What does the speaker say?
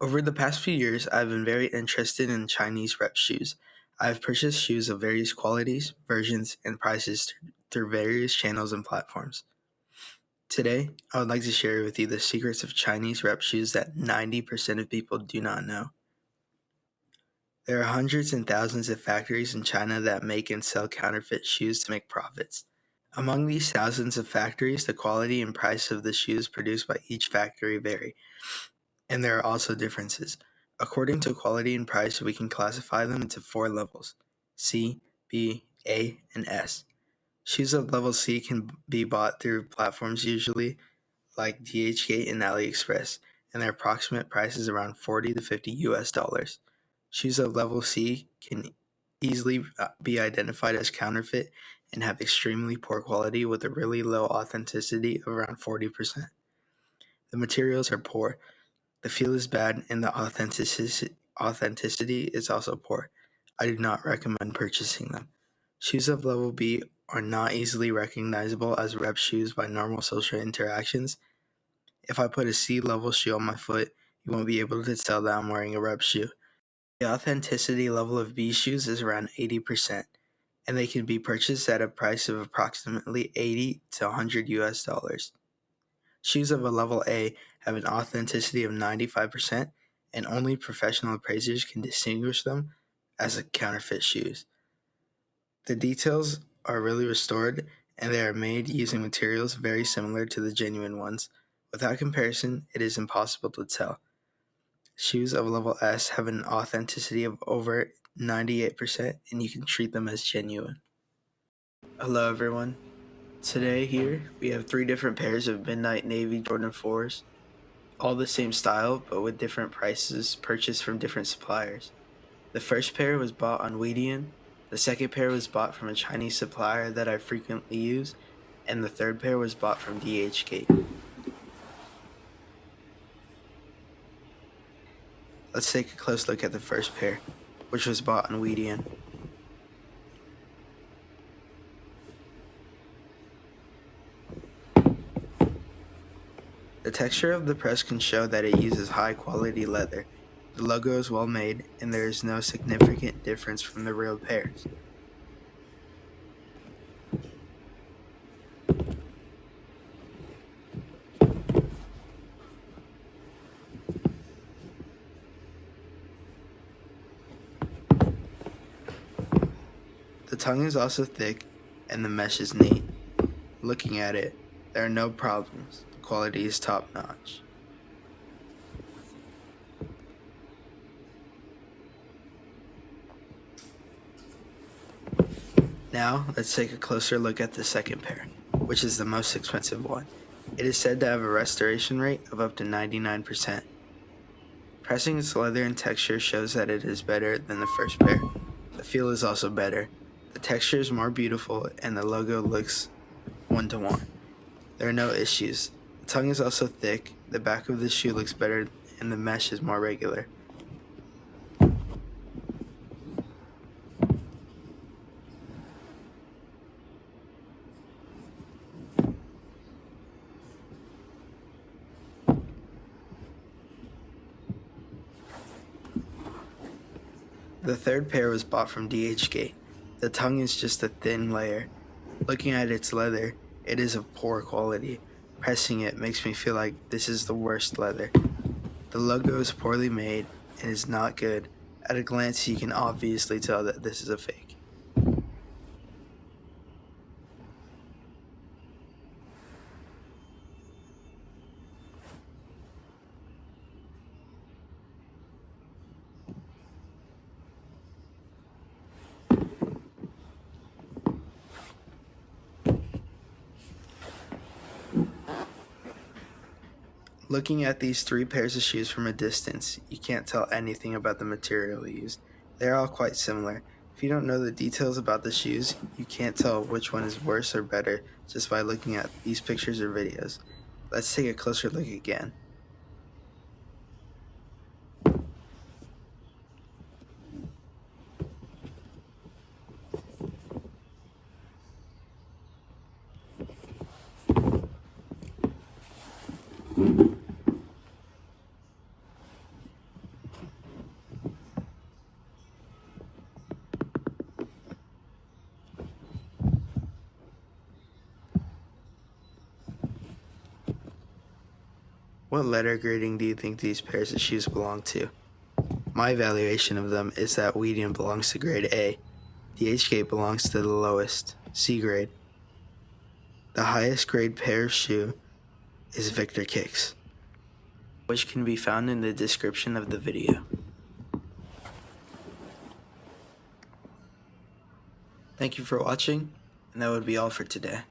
Over the past few years, I've been very interested in Chinese rep shoes. I've purchased shoes of various qualities, versions, and prices through various channels and platforms. Today, I would like to share with you the secrets of Chinese rep shoes that 90% of people do not know. There are hundreds and thousands of factories in China that make and sell counterfeit shoes to make profits. Among these thousands of factories, the quality and price of the shoes produced by each factory vary, and there are also differences. According to quality and price, we can classify them into 4 levels: C, B, A, and S. Shoes of level C can be bought through platforms usually like DHgate and AliExpress, and their approximate price is around 40 to 50 US dollars. Shoes of level C can easily be identified as counterfeit and have extremely poor quality with a really low authenticity of around 40%. The materials are poor, the feel is bad, and the authenticity is also poor. I do not recommend purchasing them. Shoes of level B are not easily recognizable as rep shoes by normal social interactions. If I put a C level shoe on my foot, you won't be able to tell that I'm wearing a rep shoe. The authenticity level of B shoes is around 80%, and they can be purchased at a price of approximately 80 to 100 US dollars. Shoes of a level A have an authenticity of 95%, and only professional appraisers can distinguish them as counterfeit shoes. The details are really restored, and they are made using materials very similar to the genuine ones. Without comparison, it is impossible to tell. Shoes of level S have an authenticity of over 98%, and you can treat them as genuine. Hello everyone. Today here, we have 3 different pairs of Midnight Navy Jordan 4s, all the same style but with different prices purchased from different suppliers. The first pair was bought on Weedian, the second pair was bought from a Chinese supplier that I frequently use, and the third pair was bought from DHgate. Let's take a close look at the first pair, which was bought on Weedian. The texture of the press can show that it uses high quality leather. The logo is well made, and there is no significant difference from the real pairs. The tongue is also thick, and the mesh is neat. Looking at it, there are no problems. The quality is top notch. Now, let's take a closer look at the second pair, which is the most expensive one. It is said to have a restoration rate of up to 99%. Pressing its leather and texture shows that it is better than the first pair. The feel is also better. The texture is more beautiful, and the logo looks one-to-one. There are no issues. The tongue is also thick, the back of the shoe looks better, and the mesh is more regular. The third pair was bought from DHgate. The tongue is just a thin layer. Looking at its leather, it is of poor quality. Pressing it makes me feel like this is the worst leather. The logo is poorly made and is not good. At a glance, you can obviously tell that this is a fake. Looking at these 3 pairs of shoes from a distance, you can't tell anything about the material used. They are all quite similar. If you don't know the details about the shoes, you can't tell which one is worse or better just by looking at these pictures or videos. Let's take a closer look again. What letter grading do you think these pairs of shoes belong to? My evaluation of them is that Weedian belongs to grade A. The H-Gate belongs to the lowest, C grade. The highest grade pair of shoe is Victor Kicks, which can be found in the description of the video. Thank you for watching, and that would be all for today.